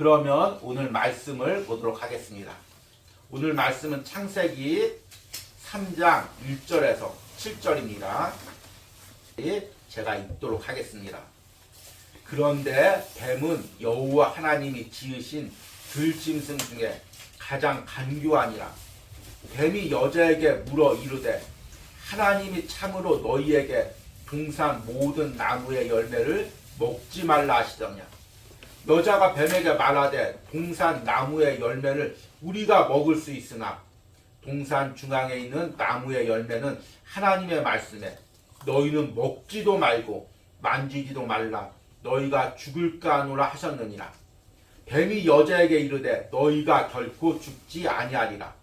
그러면 오늘 말씀을 보도록 하겠습니다. 오늘 말씀은 창세기 3장 1절에서 7절입니다. 제가 읽도록 하겠습니다. 그런데 뱀은 여호와 하나님이 지으신 들짐승 중에 가장 간교하니라. 뱀이 여자에게 물어 이르되 하나님이 참으로 너희에게 동산 모든 나무의 열매를 먹지 말라 하시더냐. 여자가 뱀에게 말하되 동산 나무의 열매를 우리가 먹을 수 있으나 동산 중앙에 있는 나무의 열매는 하나님의 말씀에 너희는 먹지도 말고 만지지도 말라 너희가 죽을까 하노라 하셨느니라. 뱀이 여자에게 이르되 너희가 결코 죽지 아니하리라.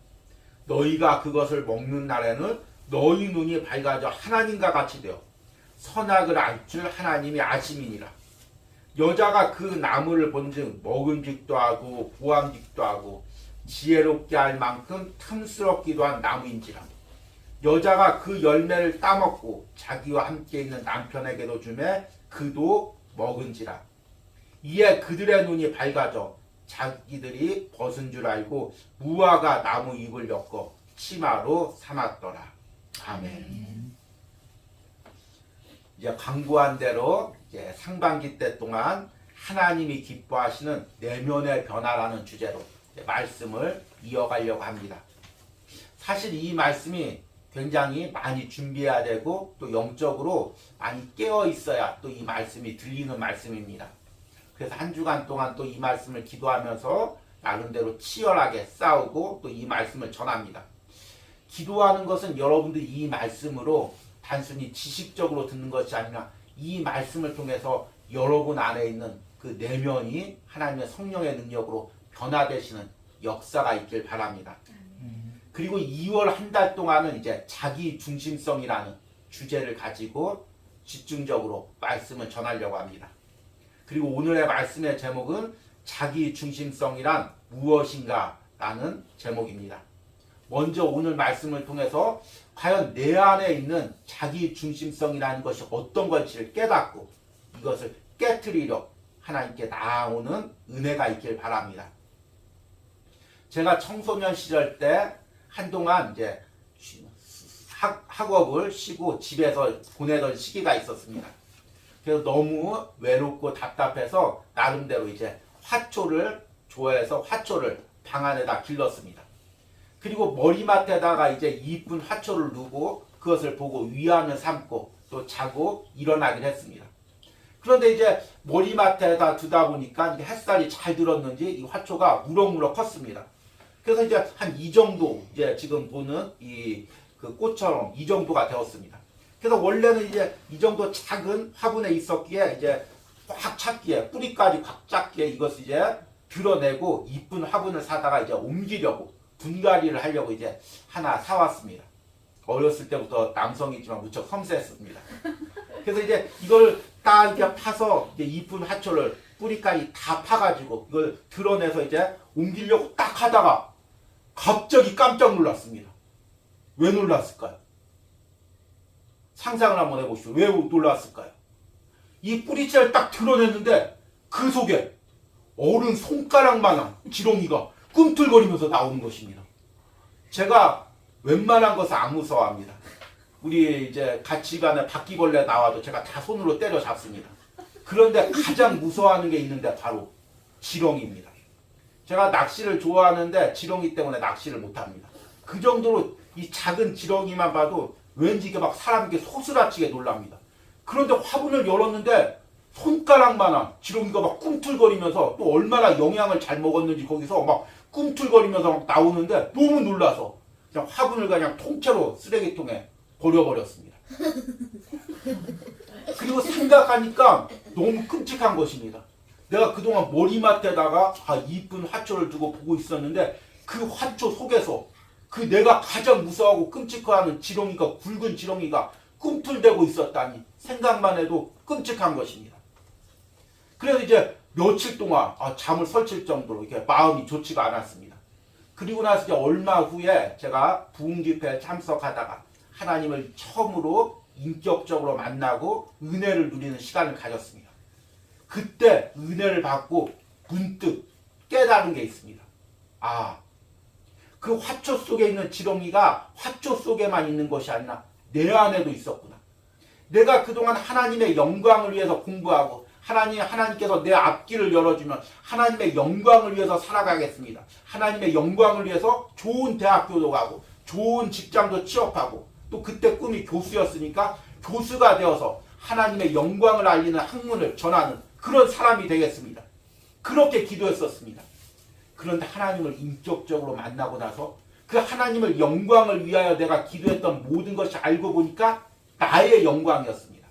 너희가 그것을 먹는 날에는 너희 눈이 밝아져 하나님과 같이 되어 선악을 알 줄 하나님이 아심이니라. 여자가 그 나무를 본즉 먹음직도 하고 보암직도 하고 지혜롭게 할 만큼 탐스럽기도 한 나무인지라. 여자가 그 열매를 따먹고 자기와 함께 있는 남편에게도 주매 그도 먹은지라. 이에 그들의 눈이 밝아져 자기들이 벗은 줄 알고 무화과 나무 잎을 엮어 치마로 삼았더라. 아멘. 이제 광고한 대로 이제 상반기 때 동안 하나님이 기뻐하시는 내면의 변화라는 주제로 말씀을 이어가려고 합니다. 사실 이 말씀이 굉장히 많이 준비해야 되고 또 영적으로 많이 깨어 있어야 또 이 말씀이 들리는 말씀입니다. 그래서 한 주간 동안 또 이 말씀을 기도하면서 나름대로 치열하게 싸우고 또 이 말씀을 전합니다. 기도하는 것은 여러분들이 이 말씀으로 단순히 지식적으로 듣는 것이 아니라 이 말씀을 통해서 여러분 안에 있는 그 내면이 하나님의 성령의 능력으로 변화되시는 역사가 있길 바랍니다. 그리고 2월 한 달 동안은 이제 자기 중심성이라는 주제를 가지고 집중적으로 말씀을 전하려고 합니다. 그리고 오늘의 말씀의 제목은 자기 중심성이란 무엇인가 라는 제목입니다. 먼저 오늘 말씀을 통해서 과연 내 안에 있는 자기 중심성이라는 것이 어떤 것인지를 깨닫고 이것을 깨트리려 하나님께 나아오는 은혜가 있길 바랍니다. 제가 청소년 시절 때 한동안 이제 학업을 쉬고 집에서 보내던 시기가 있었습니다. 그래서 너무 외롭고 답답해서 나름대로 이제 화초를 좋아해서 화초를 방 안에다 길렀습니다. 그리고 머리맡에다가 이제 이쁜 화초를 두고 그것을 보고 위안을 삼고 또 자고 일어나긴 했습니다. 그런데 이제 머리맡에다 두다 보니까 햇살이 잘 들었는지 이 화초가 무럭무럭 컸습니다. 그래서 이제 한 이 정도 이제 지금 보는 그 꽃처럼 이 정도가 되었습니다. 그래서 원래는 이제 이 정도 작은 화분에 있었기에 이제 꽉 찼기에 뿌리까지 꽉 찼기에 이것을 이제 드러내고 이쁜 화분을 사다가 이제 옮기려고 분갈이를 하려고 이제 하나 사왔습니다. 어렸을 때부터 남성이지만 무척 섬세했습니다. 그래서 이제 이걸 딱 이렇게 파서 이제 이쁜 화초를 뿌리까지 다 파가지고 이걸 드러내서 이제 옮기려고 딱 하다가 갑자기 깜짝 놀랐습니다. 왜 놀랐을까요? 상상을 한번 해보시죠. 왜 놀랐을까요? 이 뿌리채를 딱 드러냈는데 그 속에 어른 손가락만한 지렁이가 꿈틀거리면서 나오는 것입니다. 제가 웬만한 것을 안 무서워합니다. 우리 이제 같이간에 바퀴벌레 나와도 제가 다 손으로 때려 잡습니다. 그런데 가장 무서워하는 게 있는데 바로 지렁이입니다. 제가 낚시를 좋아하는데 지렁이 때문에 낚시를 못합니다. 그 정도로 이 작은 지렁이만 봐도 왠지 이게 막 사람에게 소스라치게 놀랍니다. 그런데 화분을 열었는데 손가락만한 지렁이가 막 꿈틀거리면서 또 얼마나 영양을 잘 먹었는지 거기서 막 꿈틀거리면서 막 나오는데 너무 놀라서 그냥 화분을 그냥 통째로 쓰레기통에 버려버렸습니다. 그리고 생각하니까 너무 끔찍한 것입니다. 내가 그동안 머리맡에다가 이쁜 화초를 두고 보고 있었는데 그 화초 속에서 그 내가 가장 무서워하고 끔찍해하는 지렁이가 굵은 지렁이가 꿈틀대고 있었다니 생각만 해도 끔찍한 것입니다. 그래서 이제 며칠 동안 잠을 설칠 정도로 이렇게 마음이 좋지가 않았습니다. 그리고 나서 이제 얼마 후에 제가 부흥 집회에 참석하다가 하나님을 처음으로 인격적으로 만나고 은혜를 누리는 시간을 가졌습니다. 그때 은혜를 받고 문득 깨달은 게 있습니다. 아, 그 화초 속에 있는 지렁이가 화초 속에만 있는 것이 아니라 내 안에도 있었구나. 내가 그동안 하나님의 영광을 위해서 공부하고 하나님께서 내 앞길을 열어주면 하나님의 영광을 위해서 살아가겠습니다. 하나님의 영광을 위해서 좋은 대학교도 가고 좋은 직장도 취업하고 또 그때 꿈이 교수였으니까 교수가 되어서 하나님의 영광을 알리는 학문을 전하는 그런 사람이 되겠습니다. 그렇게 기도했었습니다. 그런데 하나님을 인격적으로 만나고 나서 그 하나님을 영광을 위하여 내가 기도했던 모든 것이 알고 보니까 나의 영광이었습니다.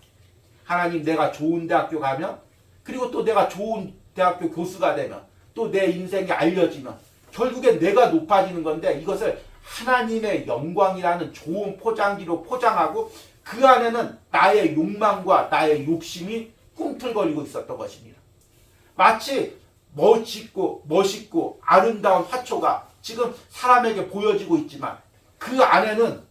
하나님, 내가 좋은 대학교 가면, 그리고 또 내가 좋은 대학교 교수가 되면, 또 내 인생이 알려지면 결국엔 내가 높아지는 건데, 이것을 하나님의 영광이라는 좋은 포장지로 포장하고 그 안에는 나의 욕망과 나의 욕심이 꿈틀거리고 있었던 것입니다. 마치 멋있고 아름다운 화초가 지금 사람에게 보여지고 있지만 그 안에는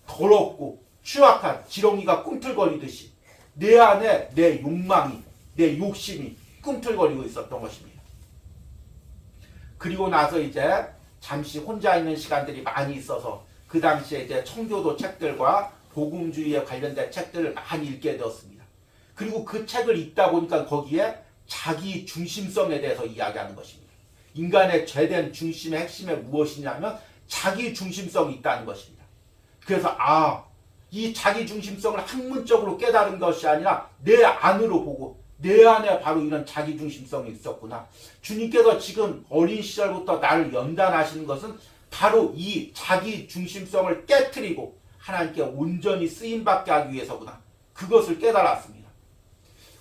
더럽고 추악한 지렁이가 꿈틀거리듯이 내 안에 내 욕망이, 내 욕심이 꿈틀거리고 있었던 것입니다. 그리고 나서 이제 잠시 혼자 있는 시간들이 많이 있어서 그 당시에 이제 청교도 책들과 복음주의에 관련된 책들을 많이 읽게 되었습니다. 그리고 그 책을 읽다 보니까 거기에 자기 중심성에 대해서 이야기하는 것입니다. 인간의 죄된 중심의 핵심이 무엇이냐면 자기 중심성이 있다는 것입니다. 그래서 이 자기 중심성을 학문적으로 깨달은 것이 아니라 내 안으로 보고 내 안에 바로 이런 자기 중심성이 있었구나. 주님께서 지금 어린 시절부터 나를 연단하시는 것은 바로 이 자기 중심성을 깨트리고 하나님께 온전히 쓰임받게 하기 위해서구나. 그것을 깨달았습니다.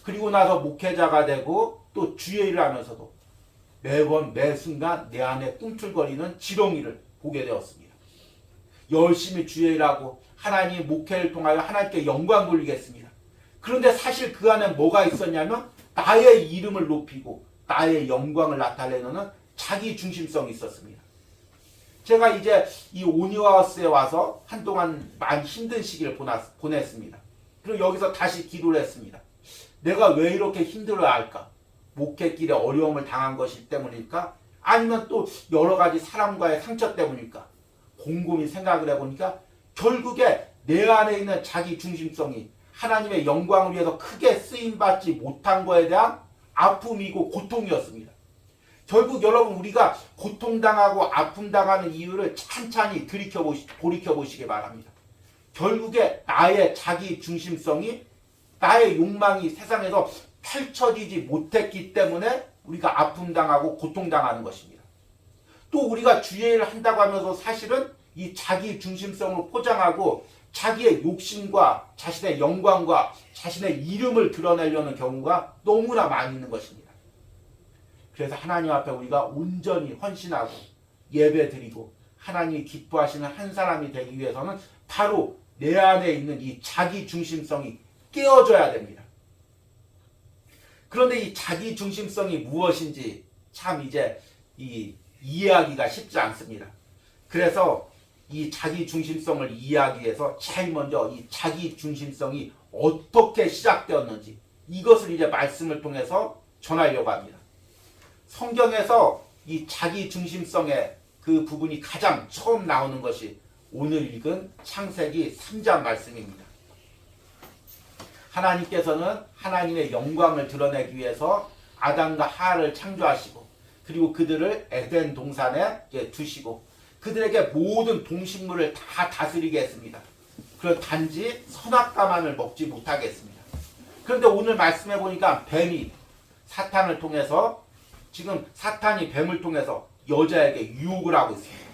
그리고 나서 목회자가 되고 또 주의 일을 하면서도 매번 매순간 내 안에 꿈틀거리는 지렁이를 보게 되었습니다. 열심히 주의 일하고 하나님 목회를 통하여 하나님께 영광 돌리겠습니다. 그런데 사실 그 안에 뭐가 있었냐면 나의 이름을 높이고 나의 영광을 나타내는 자기 중심성이 있었습니다. 제가 이제 이 오니와우스에 와서 한동안 많이 힘든 시기를 보냈습니다. 그리고 여기서 다시 기도를 했습니다. 내가 왜 이렇게 힘들어야 할까? 목회길에 어려움을 당한 것이 때문일까? 아니면 또 여러 가지 사람과의 상처 때문일까? 곰곰이 생각을 해보니까 결국에 내 안에 있는 자기 중심성이 하나님의 영광을 위해서 크게 쓰임받지 못한 것에 대한 아픔이고 고통이었습니다. 결국 여러분, 우리가 고통당하고 아픔당하는 이유를 찬찬히 돌이켜보시기 바랍니다. 결국에 나의 자기 중심성이, 나의 욕망이 세상에서 펼쳐지지 못했기 때문에 우리가 아픔당하고 고통당하는 것입니다. 또 우리가 주의 일을 한다고 하면서 사실은 이 자기 중심성을 포장하고 자기의 욕심과 자신의 영광과 자신의 이름을 드러내려는 경우가 너무나 많이 있는 것입니다. 그래서 하나님 앞에 우리가 온전히 헌신하고 예배드리고 하나님이 기뻐하시는 한 사람이 되기 위해서는 바로 내 안에 있는 이 자기 중심성이 깨어져야 됩니다. 그런데 이 자기 중심성이 무엇인지 참 이제 이해하기가 쉽지 않습니다. 그래서 이 자기 중심성을 이해하기 위해서 제일 먼저 이 자기 중심성이 어떻게 시작되었는지 이것을 이제 말씀을 통해서 전하려고 합니다. 성경에서 이 자기 중심성의 그 부분이 가장 처음 나오는 것이 오늘 읽은 창세기 3장 말씀입니다. 하나님께서는 하나님의 영광을 드러내기 위해서 아담과 하와를 창조하시고 그리고 그들을 에덴 동산에 두시고 그들에게 모든 동식물을 다 다스리게 했습니다. 그런 단지 선악과만을 먹지 못하게 했습니다. 그런데 오늘 말씀해 보니까 뱀이 사탄을 통해서 지금 사탄이 뱀을 통해서 여자에게 유혹을 하고 있습니다.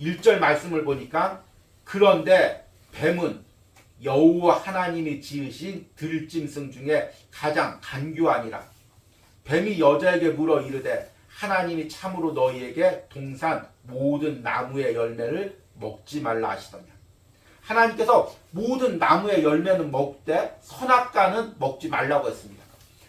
1절 말씀을 보니까 그런데 뱀은 여호와 하나님이 지으신 들짐승 중에 가장 간교하니라. 뱀이 여자에게 물어 이르되 하나님이 참으로 너희에게 동산 모든 나무의 열매를 먹지 말라 하시더냐. 하나님께서 모든 나무의 열매는 먹되 선악과는 먹지 말라고 했습니다.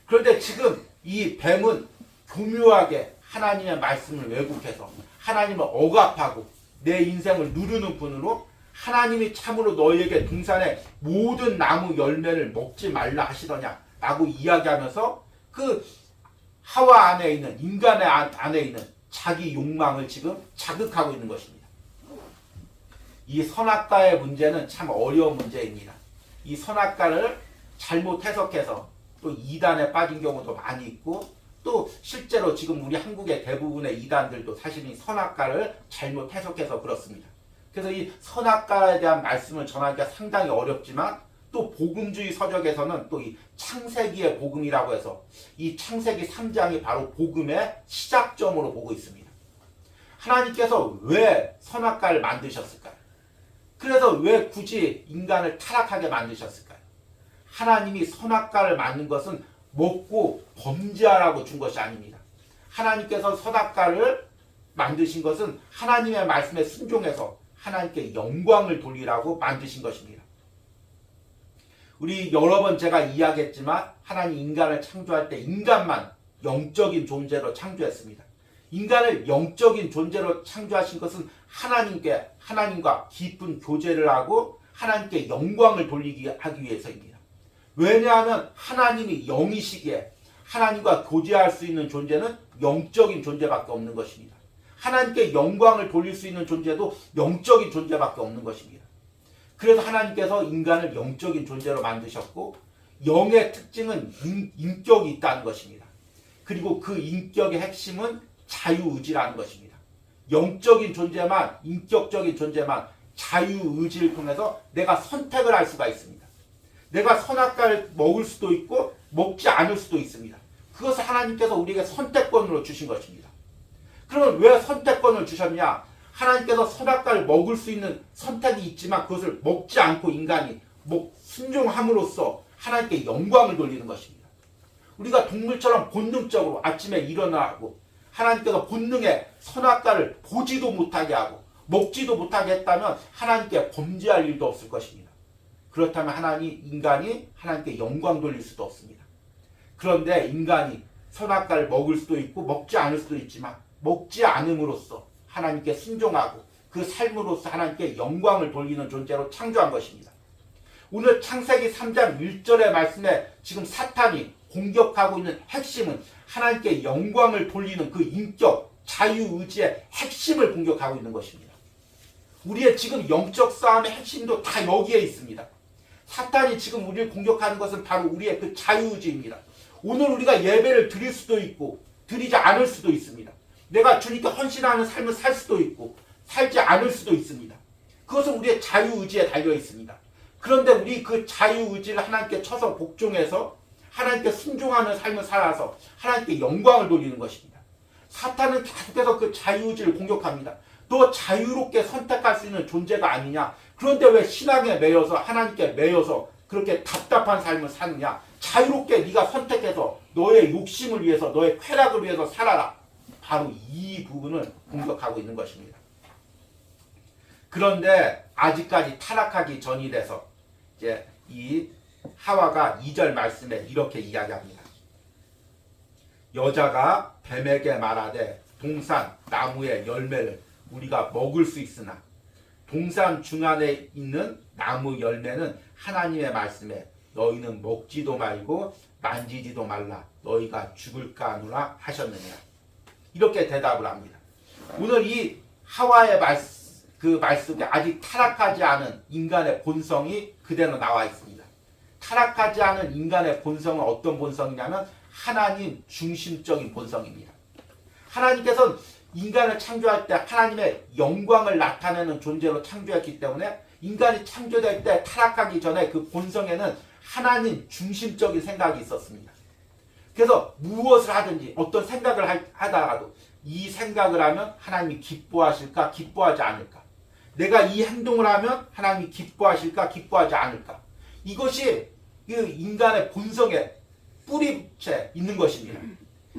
그런데 지금 이 뱀은 교묘하게 하나님의 말씀을 왜곡해서 하나님을 억압하고 내 인생을 누르는 분으로 하나님이 참으로 너희에게 동산의 모든 나무 열매를 먹지 말라 하시더냐 라고 이야기하면서 그 하와 안에 있는 인간의 안에 있는 자기 욕망을 지금 자극하고 있는 것입니다. 이 선악과의 문제는 참 어려운 문제입니다. 이 선악과를 잘못 해석해서 또 이단에 빠진 경우도 많이 있고, 또 실제로 지금 우리 한국의 대부분의 이단들도 사실은 선악과를 잘못 해석해서 그렇습니다. 그래서 이 선악과에 대한 말씀을 전하기가 상당히 어렵지만, 또 복음주의 서적에서는 또 이 창세기의 복음이라고 해서 이 창세기 3장이 바로 복음의 시작점으로 보고 있습니다. 하나님께서 왜 선악과를 만드셨을까요? 그래서 왜 굳이 인간을 타락하게 만드셨을까요? 하나님이 선악과를 만든 것은 먹고 범죄하라고 준 것이 아닙니다. 하나님께서 선악과를 만드신 것은 하나님의 말씀에 순종해서 하나님께 영광을 돌리라고 만드신 것입니다. 우리 여러 번 제가 이야기했지만 하나님 인간을 창조할 때 인간만 영적인 존재로 창조했습니다. 인간을 영적인 존재로 창조하신 것은 하나님과 깊은 교제를 하고 하나님께 영광을 돌리기 하기 위해서입니다. 왜냐하면 하나님이 영이시기에 하나님과 교제할 수 있는 존재는 영적인 존재밖에 없는 것입니다. 하나님께 영광을 돌릴 수 있는 존재도 영적인 존재밖에 없는 것입니다. 그래서 하나님께서 인간을 영적인 존재로 만드셨고, 영의 특징은 인격이 있다는 것입니다. 그리고 그 인격의 핵심은 자유의지라는 것입니다. 영적인 존재만, 인격적인 존재만 자유의지를 통해서 내가 선택을 할 수가 있습니다. 내가 선악과를 먹을 수도 있고 먹지 않을 수도 있습니다. 그것을 하나님께서 우리에게 선택권으로 주신 것입니다. 그러면 왜 선택권을 주셨냐? 하나님께서 선악과를 먹을 수 있는 선택이 있지만 그것을 먹지 않고 인간이 순종함으로써 하나님께 영광을 돌리는 것입니다. 우리가 동물처럼 본능적으로 아침에 일어나고 하나님께서 본능에 선악과를 보지도 못하게 하고 먹지도 못하게 했다면 하나님께 범죄할 일도 없을 것입니다. 그렇다면 인간이 하나님께 영광 돌릴 수도 없습니다. 그런데 인간이 선악과를 먹을 수도 있고 먹지 않을 수도 있지만 먹지 않음으로써 하나님께 순종하고 그 삶으로서 하나님께 영광을 돌리는 존재로 창조한 것입니다. 오늘 창세기 3장 1절의 말씀에 지금 사탄이 공격하고 있는 핵심은 하나님께 영광을 돌리는 그 인격, 자유의지의 핵심을 공격하고 있는 것입니다. 우리의 지금 영적 싸움의 핵심도 다 여기에 있습니다. 사탄이 지금 우리를 공격하는 것은 바로 우리의 그 자유의지입니다. 오늘 우리가 예배를 드릴 수도 있고 드리지 않을 수도 있습니다. 내가 주님께 헌신하는 삶을 살 수도 있고 살지 않을 수도 있습니다. 그것은 우리의 자유의지에 달려 있습니다. 그런데 우리 그 자유의지를 하나님께 쳐서 복종해서 하나님께 순종하는 삶을 살아서 하나님께 영광을 돌리는 것입니다. 사탄은 계속해서 그 자유의지를 공격합니다. 너 자유롭게 선택할 수 있는 존재가 아니냐? 그런데 왜 신앙에 매여서 하나님께 매여서 그렇게 답답한 삶을 사느냐? 자유롭게 네가 선택해서 너의 욕심을 위해서 너의 쾌락을 위해서 살아라. 바로 이 부분을 공격하고 있는 것입니다. 그런데 아직까지 타락하기 전이라서 이제 이 하와가 2절 말씀에 이렇게 이야기합니다. 여자가 뱀에게 말하되 동산 나무의 열매를 우리가 먹을 수 있으나 동산 중안에 있는 나무 열매는 하나님의 말씀에 너희는 먹지도 말고 만지지도 말라 너희가 죽을까 하노라 하셨느니라. 이렇게 대답을 합니다. 오늘 이 하와의 말씀에 아직 타락하지 않은 인간의 본성이 그대로 나와 있습니다. 타락하지 않은 인간의 본성은 어떤 본성이냐면 하나님 중심적인 본성입니다. 하나님께서는 인간을 창조할 때 하나님의 영광을 나타내는 존재로 창조했기 때문에 인간이 창조될 때 타락하기 전에 그 본성에는 하나님 중심적인 생각이 있었습니다. 그래서 무엇을 하든지 어떤 생각을 하다가도 이 생각을 하면 하나님이 기뻐하실까 기뻐하지 않을까, 내가 이 행동을 하면 하나님이 기뻐하실까 기뻐하지 않을까, 이것이 그 인간의 본성에 뿌리채 있는 것입니다.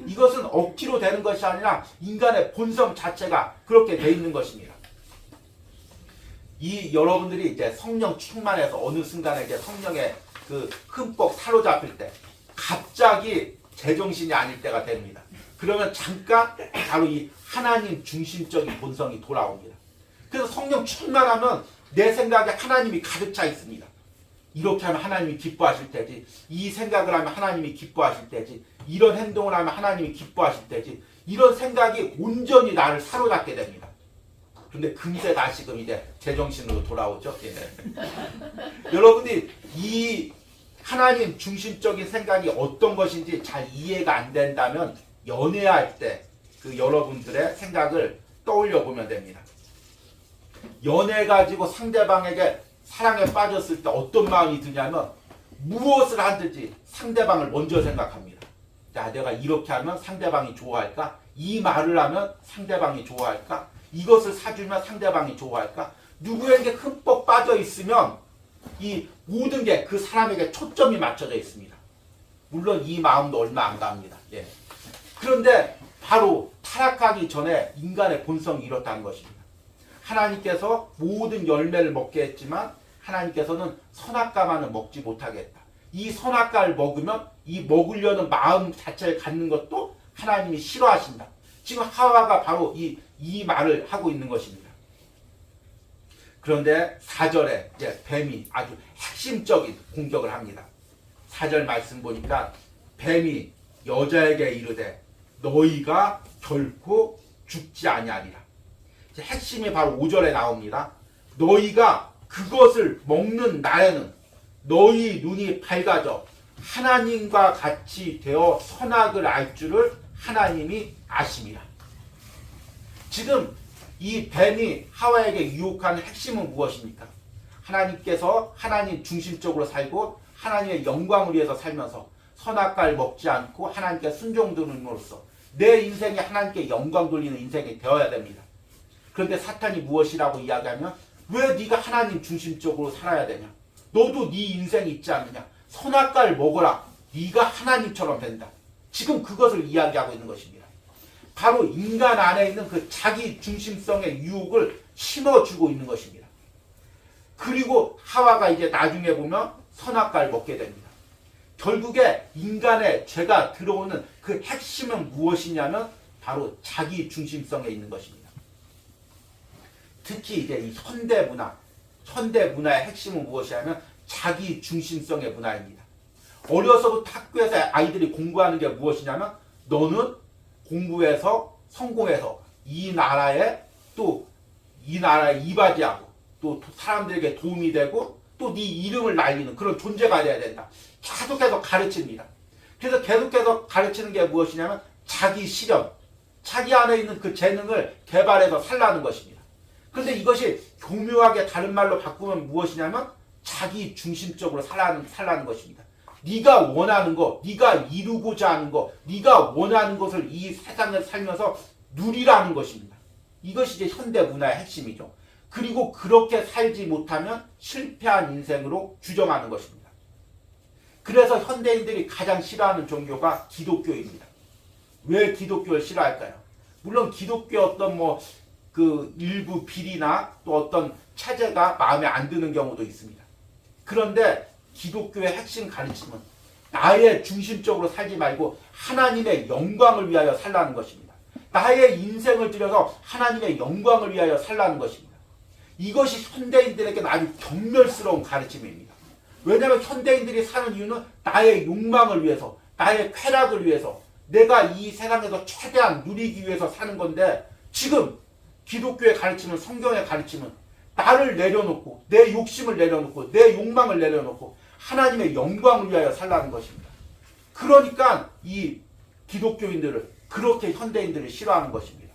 이것은 억지로 되는 것이 아니라 인간의 본성 자체가 그렇게 돼 있는 것입니다. 이 여러분들이 이제 성령 충만해서 어느 순간에 이제 성령에 그 흠뻑 사로잡힐 때 갑자기 제정신이 아닐 때가 됩니다. 그러면 잠깐 바로 이 하나님 중심적인 본성이 돌아옵니다. 그래서 성령 충만하면 내 생각에 하나님이 가득 차 있습니다. 이렇게 하면 하나님이 기뻐하실 때지, 이 생각을 하면 하나님이 기뻐하실 때지, 이런 행동을 하면 하나님이 기뻐하실 때지, 이런 생각이 온전히 나를 사로잡게 됩니다. 그런데 금세 다시금 이제 제정신으로 돌아오죠. 예. 여러분이 이 하나님 중심적인 생각이 어떤 것인지 잘 이해가 안 된다면 연애할 때 그 여러분들의 생각을 떠올려 보면 됩니다. 연애 가지고 상대방에게 사랑에 빠졌을 때 어떤 마음이 드냐면 무엇을 하든지 상대방을 먼저 생각합니다. 야, 내가 이렇게 하면 상대방이 좋아할까? 이 말을 하면 상대방이 좋아할까? 이것을 사주면 상대방이 좋아할까? 누구에게 흠뻑 빠져 있으면 이 모든 게 그 사람에게 초점이 맞춰져 있습니다. 물론 이 마음도 얼마 안 갑니다. 예. 그런데 바로 타락하기 전에 인간의 본성이 이렇다는 것입니다. 하나님께서 모든 열매를 먹게 했지만 하나님께서는 선악과만은 먹지 못하게 했다. 이 선악과를 먹으면 이 먹으려는 마음 자체를 갖는 것도 하나님이 싫어하신다. 지금 하와가 바로 이 말을 하고 있는 것입니다. 그런데 4절에 이제 뱀이 아주 핵심적인 공격을 합니다. 4절 말씀 보니까 뱀이 여자에게 이르되 너희가 결코 죽지 아니하리라. 핵심이 바로 5절에 나옵니다. 너희가 그것을 먹는 날에는 너희 눈이 밝아져 하나님과 같이 되어 선악을 알 줄을 하나님이 아심이라. 지금 이 뱀이 하와에게 유혹하는 핵심은 무엇입니까? 하나님께서 하나님 중심적으로 살고 하나님의 영광을 위해서 살면서 선악과를 먹지 않고 하나님께 순종됨으로써 내 인생이 하나님께 영광 돌리는 인생이 되어야 됩니다. 그런데 사탄이 무엇이라고 이야기하면 왜 네가 하나님 중심적으로 살아야 되냐? 너도 네 인생이 있지 않느냐? 선악과를 먹어라. 네가 하나님처럼 된다. 지금 그것을 이야기하고 있는 것입니다. 바로 인간 안에 있는 그 자기 중심성의 유혹을 심어주고 있는 것입니다. 그리고 하와가 이제 나중에 보면 선악과를 먹게 됩니다. 결국에 인간의 죄가 들어오는 그 핵심은 무엇이냐면 바로 자기 중심성에 있는 것입니다. 특히 이제 이 현대 문화의 핵심은 무엇이냐면 자기 중심성의 문화입니다. 어려서부터 학교에서 아이들이 공부하는 게 무엇이냐면 너는 공부해서 성공해서 이 나라에 이바지하고 또 사람들에게 도움이 되고 또 네 이름을 날리는 그런 존재가 돼야 된다. 계속해서 가르칩니다. 그래서 계속해서 가르치는 게 무엇이냐면 자기 실현, 자기 안에 있는 그 재능을 개발해서 살라는 것입니다. 그런데 이것이 교묘하게 다른 말로 바꾸면 무엇이냐면 자기 중심적으로 살라는 것입니다. 네가 원하는 거, 네가 이루고자 하는 거, 네가 원하는 것을 이 세상을 살면서 누리라는 것입니다. 이것이 이제 현대 문화의 핵심이죠. 그리고 그렇게 살지 못하면 실패한 인생으로 규정하는 것입니다. 그래서 현대인들이 가장 싫어하는 종교가 기독교입니다. 왜 기독교를 싫어할까요? 물론 기독교 어떤 그 일부 비리나 또 어떤 체제가 마음에 안 드는 경우도 있습니다. 그런데 기독교의 핵심 가르침은 나의 중심적으로 살지 말고 하나님의 영광을 위하여 살라는 것입니다. 나의 인생을 들여서 하나님의 영광을 위하여 살라는 것입니다. 이것이 현대인들에게는 아주 경멸스러운 가르침입니다. 왜냐하면 현대인들이 사는 이유는 나의 욕망을 위해서, 나의 쾌락을 위해서, 내가 이 세상에서 최대한 누리기 위해서 사는 건데 지금 기독교의 가르침은, 성경의 가르침은 나를 내려놓고 내 욕심을 내려놓고 내 욕망을 내려놓고 하나님의 영광을 위하여 살라는 것입니다. 그러니까 이 기독교인들을 그렇게 현대인들을 싫어하는 것입니다.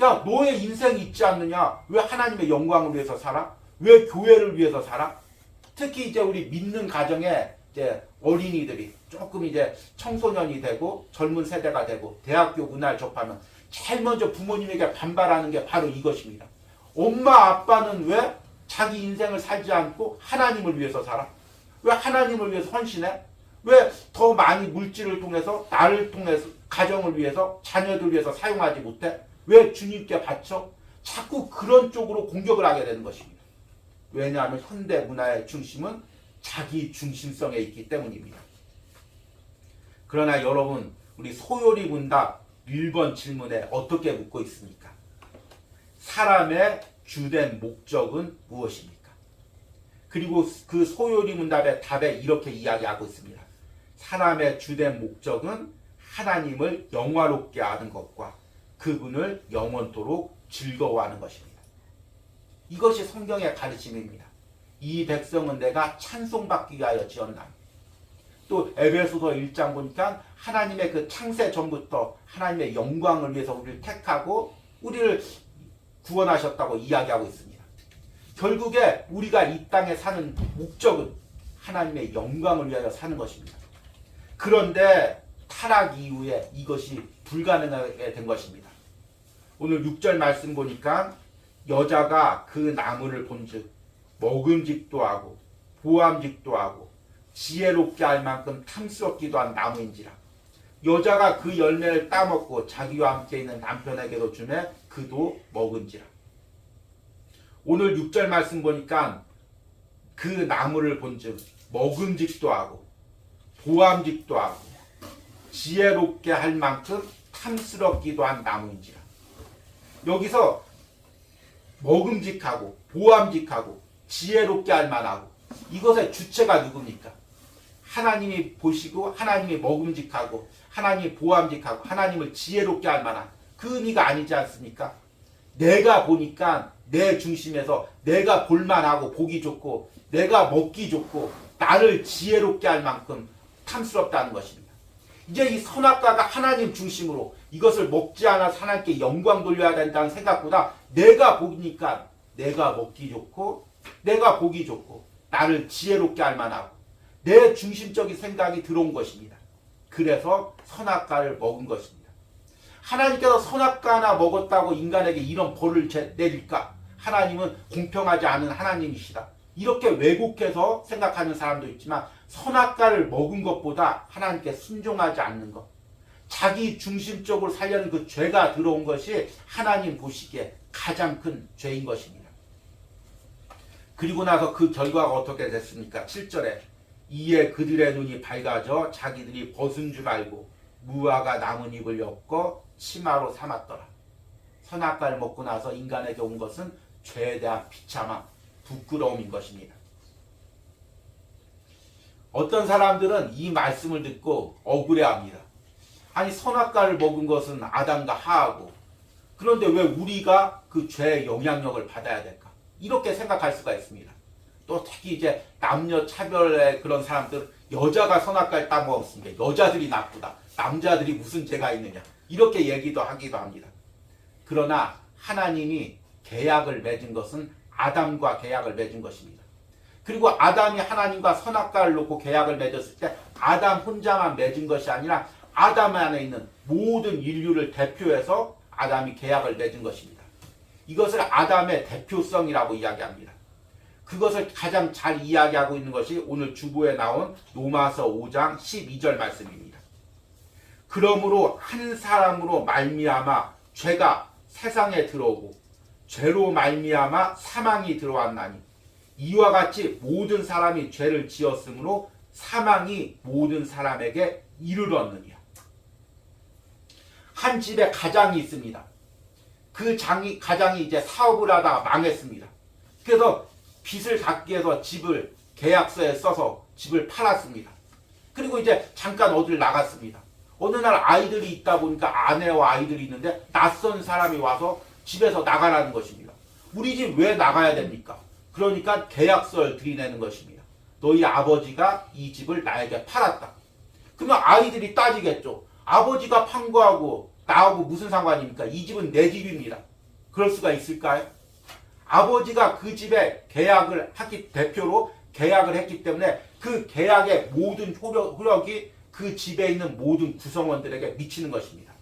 야, 너의 인생이 있지 않느냐? 왜 하나님의 영광을 위해서 살아? 왜 교회를 위해서 살아? 특히 이제 우리 믿는 가정에 이제 어린이들이 조금 이제 청소년이 되고 젊은 세대가 되고 대학교 문화를 접하면 제일 먼저 부모님에게 반발하는 게 바로 이것입니다. 엄마 아빠는 왜 자기 인생을 살지 않고 하나님을 위해서 살아? 왜 하나님을 위해서 헌신해? 왜 더 많이 물질을 통해서 나를 통해서 가정을 위해서 자녀들 위해서 사용하지 못해? 왜 주님께 바쳐? 자꾸 그런 쪽으로 공격을 하게 되는 것입니다. 왜냐하면 현대 문화의 중심은 자기 중심성에 있기 때문입니다. 그러나 여러분, 우리 소요리 문답 1번 질문에 어떻게 묻고 있습니까? 사람의 주된 목적은 무엇입니까? 그리고 그 소요리 문답의 답에 이렇게 이야기하고 있습니다. 사람의 주된 목적은 하나님을 영화롭게 하는 것과 그분을 영원토록 즐거워하는 것입니다. 이것이 성경의 가르침입니다. 이 백성은 내가 찬송받기 위하여 지었나니. 또 에베소서 1장 보니까 하나님의 그 창세 전부터 하나님의 영광을 위해서 우리를 택하고 우리를 구원하셨다고 이야기하고 있습니다. 결국에 우리가 이 땅에 사는 목적은 하나님의 영광을 위하여 사는 것입니다. 그런데 타락 이후에 이것이 불가능하게 된 것입니다. 오늘 6절 말씀 보니까 여자가 그 나무를 본즉 먹음직도 하고 보암직도 하고 지혜롭게 할 만큼 탐스럽기도 한 나무인지라. 여자가 그 열매를 따먹고 자기와 함께 있는 남편에게도 주매 그도 먹은지라. 오늘 6절 말씀 보니까 그 나무를 본즉 먹음직도 하고 보암직도 하고 지혜롭게 할 만큼 탐스럽기도 한 나무인지라. 여기서 먹음직하고 보암직하고 지혜롭게 할 만하고 이것의 주체가 누굽니까? 하나님이 보시고 하나님이 먹음직하고 하나님이 보암직하고 하나님을 지혜롭게 할 만한 그 의미가 아니지 않습니까? 내가 보니까 내 중심에서 내가 볼만하고 보기 좋고 내가 먹기 좋고 나를 지혜롭게 할 만큼 탐스럽다는 것입니다. 이제 이 선악과가 하나님 중심으로 이것을 먹지 않아서 하나님께 영광 돌려야 된다는 생각보다 내가 보니까 내가 먹기 좋고 내가 보기 좋고 나를 지혜롭게 할 만하고 내 중심적인 생각이 들어온 것입니다. 그래서 선악과를 먹은 것입니다. 하나님께서 선악과 하나 먹었다고 인간에게 이런 벌을 내릴까? 하나님은 공평하지 않은 하나님이시다. 이렇게 왜곡해서 생각하는 사람도 있지만 선악과를 먹은 것보다 하나님께 순종하지 않는 것, 자기 중심적으로 살려는 그 죄가 들어온 것이 하나님 보시기에 가장 큰 죄인 것입니다. 그리고 나서 그 결과가 어떻게 됐습니까? 7절에 이에 그들의 눈이 밝아져 자기들이 벗은 줄 알고 무화과 나뭇잎을 엮어 치마로 삼았더라. 선악과를 먹고 나서 인간에게 온 것은 죄에 대한 비참함, 부끄러움인 것입니다. 어떤 사람들은 이 말씀을 듣고 억울해합니다. 아니 선악과를 먹은 것은 아담과 하하고 그런데 왜 우리가 그 죄의 영향력을 받아야 될까? 이렇게 생각할 수가 있습니다. 또 특히 이제 남녀 차별의 그런 사람들 여자가 선악과를 따먹었으니까 여자들이 나쁘다. 남자들이 무슨 죄가 있느냐. 이렇게 얘기도 하기도 합니다. 그러나 하나님이 계약을 맺은 것은 아담과 계약을 맺은 것입니다. 그리고 아담이 하나님과 선악과를 놓고 계약을 맺었을 때 아담 혼자만 맺은 것이 아니라 아담 안에 있는 모든 인류를 대표해서 아담이 계약을 맺은 것입니다. 이것을 아담의 대표성이라고 이야기합니다. 그것을 가장 잘 이야기하고 있는 것이 오늘 주보에 나온 로마서 5장 12절 말씀입니다. 그러므로 한 사람으로 말미암아 죄가 세상에 들어오고 죄로 말미암아 사망이 들어왔나니 이와 같이 모든 사람이 죄를 지었으므로 사망이 모든 사람에게 이르렀느니라. 한 집에 가장이 있습니다. 그 가장이 이제 사업을 하다가 망했습니다. 그래서 빚을 갚기 위해서 집을 계약서에 써서 집을 팔았습니다. 그리고 이제 잠깐 어딜 나갔습니다. 어느 날 아이들이 있다 보니까 아내와 아이들이 있는데 낯선 사람이 와서 집에서 나가라는 것입니다. 우리 집 왜 나가야 됩니까? 그러니까 계약서를 들이내는 것입니다. 너희 아버지가 이 집을 나에게 팔았다. 그러면 아이들이 따지겠죠. 아버지가 판 거하고 나하고 무슨 상관입니까? 이 집은 내 집입니다. 그럴 수가 있을까요? 아버지가 그 집에 대표로 계약을 했기 때문에 그 계약의 모든 효력이 그 집에 있는 모든 구성원들에게 미치는 것입니다.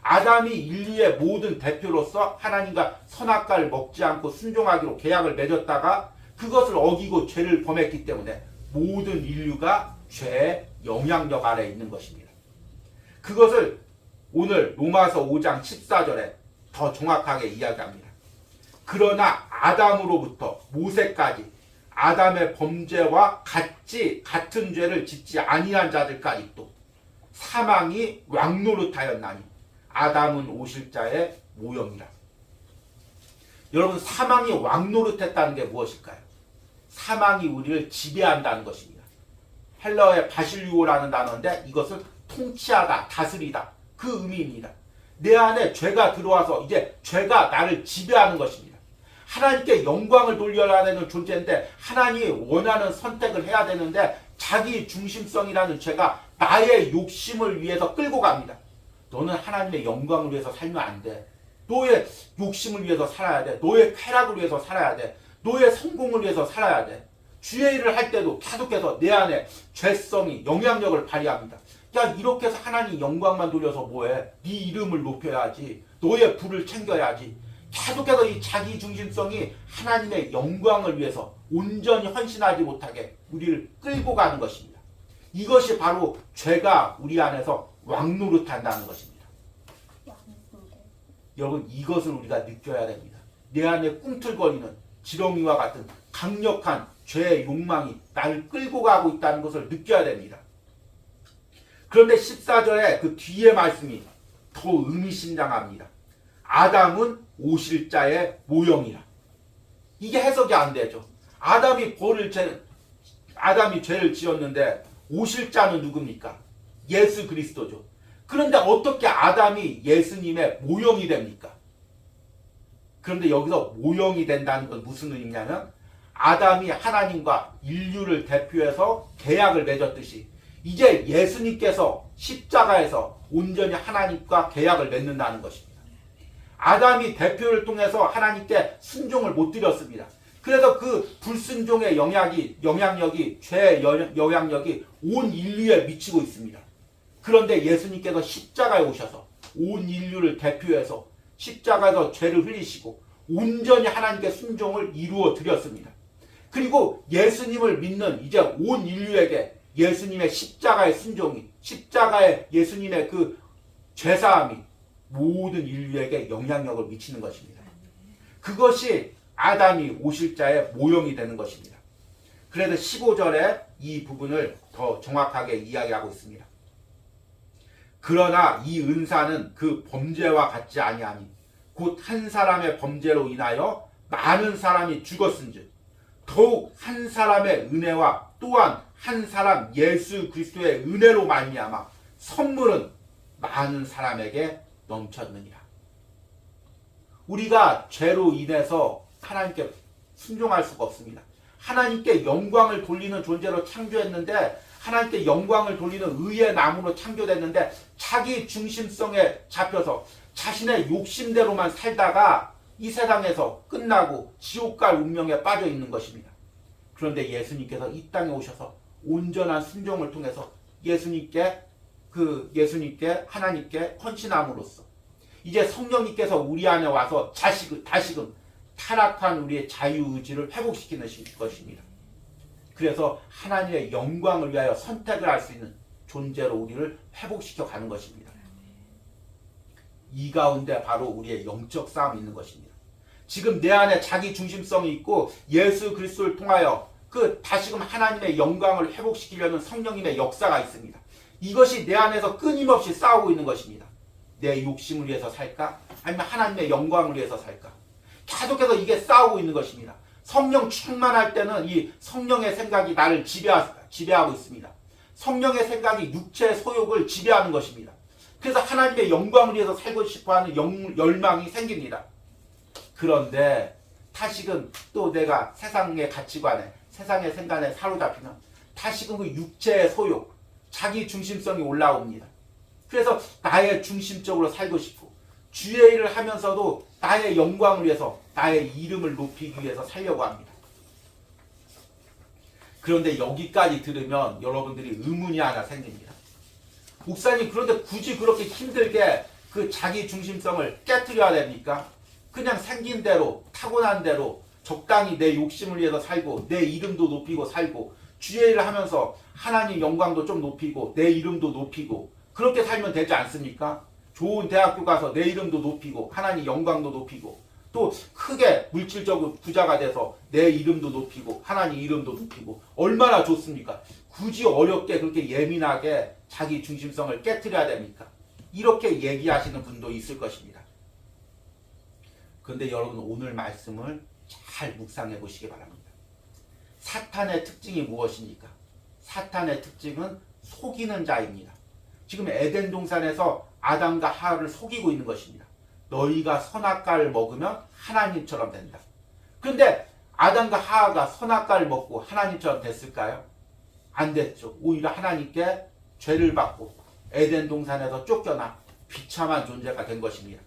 아담이 인류의 모든 대표로서 하나님과 선악과를 먹지 않고 순종하기로 계약을 맺었다가 그것을 어기고 죄를 범했기 때문에 모든 인류가 죄의 영향력 아래에 있는 것입니다. 그것을 오늘 로마서 5장 14절에 더 정확하게 이야기합니다. 그러나 아담으로부터 모세까지 아담의 범죄와 같은 죄를 짓지 아니한 자들까지 또 사망이 왕노릇하였나니 아담은 오실자의 모형이라. 여러분 사망이 왕노릇했다는 게 무엇일까요? 사망이 우리를 지배한다는 것입니다. 헬라어의 바실리오라는 단어인데 이것은 통치하다, 다스리다 그 의미입니다. 내 안에 죄가 들어와서 이제 죄가 나를 지배하는 것입니다. 하나님께 영광을 돌려야 되는 존재인데 하나님이 원하는 선택을 해야 되는데 자기 중심성이라는 죄가 나의 욕심을 위해서 끌고 갑니다. 너는 하나님의 영광을 위해서 살면 안 돼. 너의 욕심을 위해서 살아야 돼. 너의 쾌락을 위해서 살아야 돼. 너의 성공을 위해서 살아야 돼. 주의 일을 할 때도 계속해서 내 안에 죄성이 영향력을 발휘합니다. 야, 이렇게 해서 하나님 영광만 돌려서 뭐해? 네 이름을 높여야지. 너의 부를 챙겨야지. 계속해서 이 자기 중심성이 하나님의 영광을 위해서 온전히 헌신하지 못하게 우리를 끌고 가는 것입니다. 이것이 바로 죄가 우리 안에서 왕노릇한다는 것입니다. 여러분, 이것을 우리가 느껴야 됩니다. 내 안에 꿈틀거리는 지렁이와 같은 강력한 죄의 욕망이 나를 끌고 가고 있다는 것을 느껴야 됩니다. 그런데 14절에 그 뒤에 말씀이 더 의미심장합니다. 아담은 오실자의 모형이라. 이게 해석이 안 되죠. 아담이 죄를 지었는데 오실자는 누굽니까? 예수 그리스도죠. 그런데 어떻게 아담이 예수님의 모형이 됩니까? 그런데 여기서 모형이 된다는 건 무슨 의미냐면 아담이 하나님과 인류를 대표해서 계약을 맺었듯이 이제 예수님께서 십자가에서 온전히 하나님과 계약을 맺는다는 것입니다. 아담이 대표를 통해서 하나님께 순종을 못 드렸습니다. 그래서 그 불순종의 영향력이 죄의 영향력이 온 인류에 미치고 있습니다. 그런데 예수님께서 십자가에 오셔서 온 인류를 대표해서 십자가에서 죄를 흘리시고 온전히 하나님께 순종을 이루어 드렸습니다. 그리고 예수님을 믿는 이제 온 인류에게 예수님의 십자가의 순종이, 십자가의 예수님의 그 죄사함이 모든 인류에게 영향력을 미치는 것입니다. 그것이 아담이 오실자의 모형이 되는 것입니다. 그래서 15절에 이 부분을 더 정확하게 이야기하고 있습니다. 그러나 이 은사는 그 범죄와 같지 아니하니 곧 한 사람의 범죄로 인하여 많은 사람이 죽었은즉 더욱 한 사람의 은혜와 또한 한 사람 예수 그리스도의 은혜로 말미암아 선물은 많은 사람에게 넘쳤느니라. 우리가 죄로 인해서 하나님께 순종할 수가 없습니다. 하나님께 영광을 돌리는 존재로 창조했는데 하나님께 영광을 돌리는 의의 나무로 창조됐는데 자기 중심성에 잡혀서 자신의 욕심대로만 살다가 이 세상에서 끝나고 지옥 갈 운명에 빠져 있는 것입니다. 그런데 예수님께서 이 땅에 오셔서 온전한 순종을 통해서 예수님께 하나님께 헌신함으로써 이제 성령님께서 우리 안에 와서 다시금 타락한 우리의 자유의지를 회복시키는 것입니다. 그래서 하나님의 영광을 위하여 선택을 할 수 있는 존재로 우리를 회복시켜 가는 것입니다. 이 가운데 바로 우리의 영적 싸움이 있는 것입니다. 지금 내 안에 자기 중심성이 있고 예수 그리스도를 통하여 다시금 하나님의 영광을 회복시키려는 성령님의 역사가 있습니다. 이것이 내 안에서 끊임없이 싸우고 있는 것입니다. 내 욕심을 위해서 살까? 아니면 하나님의 영광을 위해서 살까? 계속해서 이게 싸우고 있는 것입니다. 성령 충만할 때는 이 성령의 생각이 나를 지배하고 있습니다. 성령의 생각이 육체의 소욕을 지배하는 것입니다. 그래서 하나님의 영광을 위해서 살고 싶어하는 열망이 생깁니다. 그런데 다시금 또 내가 세상의 가치관에 세상의 생각에 사로잡히면 다시금 그 육체의 소욕, 자기 중심성이 올라옵니다. 그래서 나의 중심적으로 살고 싶고 주의 일을 하면서도 나의 영광을 위해서 나의 이름을 높이기 위해서 살려고 합니다. 그런데 여기까지 들으면 여러분들이 의문이 하나 생깁니다. 목사님, 그런데 굳이 그렇게 힘들게 그 자기 중심성을 깨트려야 됩니까? 그냥 생긴 대로 타고난 대로 적당히 내 욕심을 위해서 살고 내 이름도 높이고 살고 주의 일을 하면서 하나님 영광도 좀 높이고 내 이름도 높이고 그렇게 살면 되지 않습니까? 좋은 대학교 가서 내 이름도 높이고 하나님 영광도 높이고 또 크게 물질적으로 부자가 돼서 내 이름도 높이고 하나님 이름도 높이고 얼마나 좋습니까? 굳이 어렵게 그렇게 예민하게 자기 중심성을 깨트려야 됩니까? 이렇게 얘기하시는 분도 있을 것입니다. 그런데 여러분, 오늘 말씀을 잘 묵상해 보시기 바랍니다. 사탄의 특징이 무엇입니까? 사탄의 특징은 속이는 자입니다. 지금 에덴 동산에서 아담과 하와를 속이고 있는 것입니다. 너희가 선악과를 먹으면 하나님처럼 된다. 그런데 아담과 하와가 선악과를 먹고 하나님처럼 됐을까요? 안 됐죠. 오히려 하나님께 죄를 받고 에덴 동산에서 쫓겨나 비참한 존재가 된 것입니다.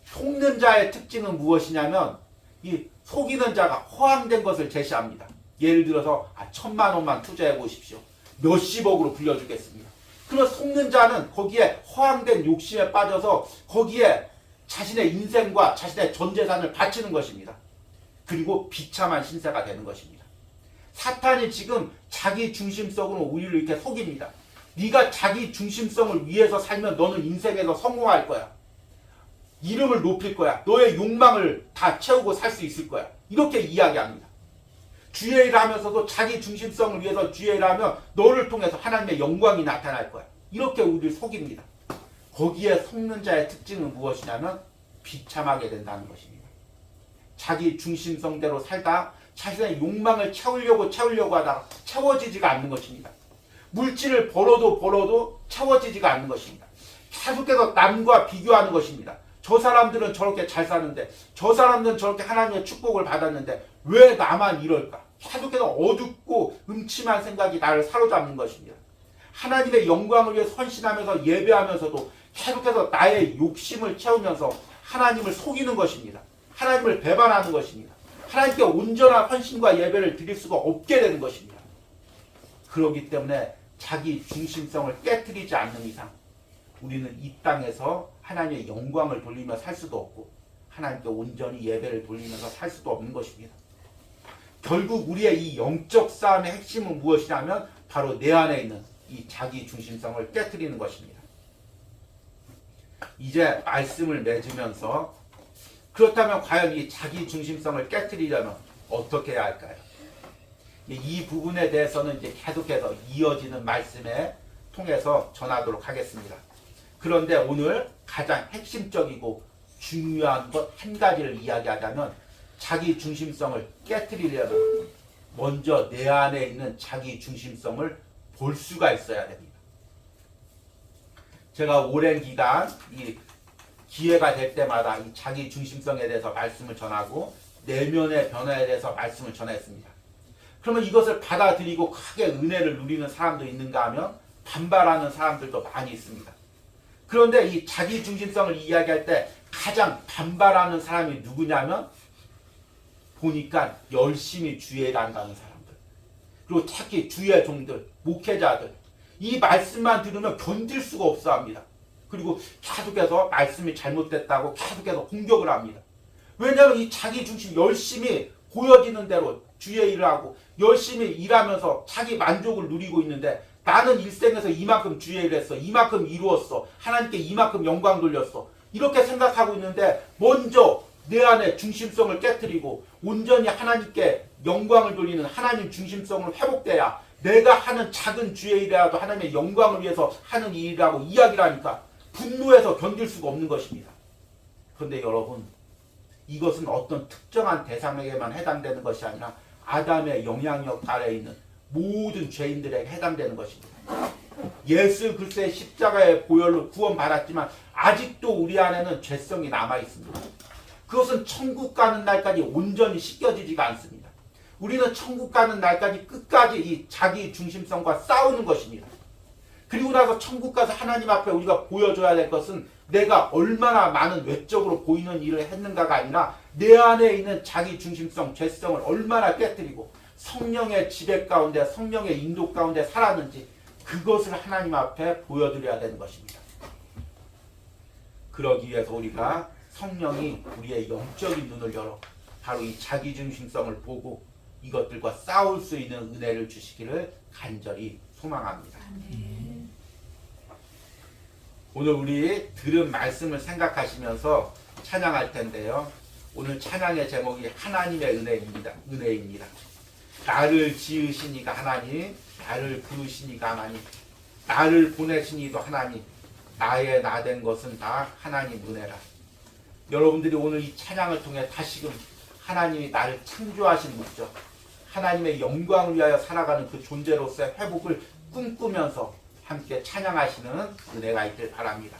속는 자의 특징은 무엇이냐면 이 속이는 자가 허황된 것을 제시합니다. 예를 들어서 1,000만 원만 투자해 보십시오. 몇십억으로 불려주겠습니다. 그런 속는 자는 거기에 허황된 욕심에 빠져서 거기에 자신의 인생과 자신의 전 재산을 바치는 것입니다. 그리고 비참한 신세가 되는 것입니다. 사탄이 지금 자기 중심성으로 우리를 이렇게 속입니다. 네가 자기 중심성을 위해서 살면 너는 인생에서 성공할 거야. 이름을 높일 거야. 너의 욕망을 다 채우고 살 수 있을 거야. 이렇게 이야기합니다. 주의 일을 하면서도 자기 중심성을 위해서 주의 일을 하면 너를 통해서 하나님의 영광이 나타날 거야. 이렇게 우리를 속입니다. 거기에 속는 자의 특징은 무엇이냐면 비참하게 된다는 것입니다. 자기 중심성대로 살다 자신의 욕망을 채우려고 하다가 채워지지가 않는 것입니다. 물질을 벌어도 채워지지가 않는 것입니다. 계속해서 남과 비교하는 것입니다. 저 사람들은 저렇게 잘 사는데, 저 사람들은 저렇게 하나님의 축복을 받았는데 왜 나만 이럴까? 계속해서 어둡고 음침한 생각이 나를 사로잡는 것입니다. 하나님의 영광을 위해 헌신하면서 예배하면서도 계속해서 나의 욕심을 채우면서 하나님을 속이는 것입니다. 하나님을 배반하는 것입니다. 하나님께 온전한 헌신과 예배를 드릴 수가 없게 되는 것입니다. 그렇기 때문에 자기 중심성을 깨트리지 않는 이상 우리는 이 땅에서 하나님의 영광을 돌리며 살 수도 없고 하나님께 온전히 예배를 돌리면서 살 수도 없는 것입니다. 결국 우리의 이 영적 싸움의 핵심은 무엇이냐면 바로 내 안에 있는 이 자기 중심성을 깨트리는 것입니다. 이제 말씀을 맺으면서 그렇다면 과연 이 자기 중심성을 깨트리려면 어떻게 해야 할까요? 이 부분에 대해서는 이제 계속해서 이어지는 말씀에 통해서 전하도록 하겠습니다. 그런데 오늘 가장 핵심적이고 중요한 것 한 가지를 이야기하자면 자기 중심성을 깨트리려면 먼저 내 안에 있는 자기 중심성을 볼 수가 있어야 됩니다. 제가 오랜 기간 이 기회가 될 때마다 이 자기 중심성에 대해서 말씀을 전하고 내면의 변화에 대해서 말씀을 전했습니다. 그러면 이것을 받아들이고 크게 은혜를 누리는 사람도 있는가 하면 반발하는 사람들도 많이 있습니다. 그런데 이 자기 중심성을 이야기할 때 가장 반발하는 사람이 누구냐면 보니까 열심히 주의 일을 한다는 사람들, 그리고 특히 주의 종들, 목회자들, 이 말씀만 들으면 견딜 수가 없어 합니다. 그리고 계속해서 말씀이 잘못됐다고 계속해서 공격을 합니다. 왜냐하면 이 자기 중심 열심히 보여지는 대로 주의 일을 하고 열심히 일하면서 자기 만족을 누리고 있는데 나는 일생에서 이만큼 주의 일을 했어, 이만큼 이루었어, 하나님께 이만큼 영광 돌렸어, 이렇게 생각하고 있는데 먼저 내 안에 중심성을 깨트리고 온전히 하나님께 영광을 돌리는 하나님 중심성을 회복돼야 내가 하는 작은 주의 일이라도 하나님의 영광을 위해서 하는 일이라고 이야기를 하니까 분노해서 견딜 수가 없는 것입니다. 그런데 여러분, 이것은 어떤 특정한 대상에게만 해당되는 것이 아니라 아담의 영향력 아래에 있는 모든 죄인들에게 해당되는 것입니다. 예수 그리스도의 십자가의 보혈로 구원받았지만 아직도 우리 안에는 죄성이 남아있습니다. 그것은 천국 가는 날까지 온전히 씻겨지지가 않습니다. 우리는 천국 가는 날까지 끝까지 이 자기 중심성과 싸우는 것입니다. 그리고 나서 천국 가서 하나님 앞에 우리가 보여줘야 될 것은 내가 얼마나 많은 외적으로 보이는 일을 했는가가 아니라 내 안에 있는 자기 중심성, 죄성을 얼마나 깨뜨리고 성령의 지배 가운데, 성령의 인도 가운데 살았는지 그것을 하나님 앞에 보여드려야 되는 것입니다. 그러기 위해서 우리가 성령이 우리의 영적인 눈을 열어 바로 이 자기 중심성을 보고 이것들과 싸울 수 있는 은혜를 주시기를 간절히 소망합니다. 오늘 우리 들은 말씀을 생각하시면서 찬양할 텐데요. 오늘 찬양의 제목이 하나님의 은혜입니다. 나를 지으신 이가 하나님, 나를 부르신 이가 하나님, 나를 보내신 이도 하나님, 나의 나 된 것은 다 하나님 은혜라. 여러분들이 오늘 이 찬양을 통해 다시금 하나님이 나를 창조하신 목적, 하나님의 영광을 위하여 살아가는 그 존재로서의 회복을 꿈꾸면서 함께 찬양하시는 은혜가 있길 바랍니다.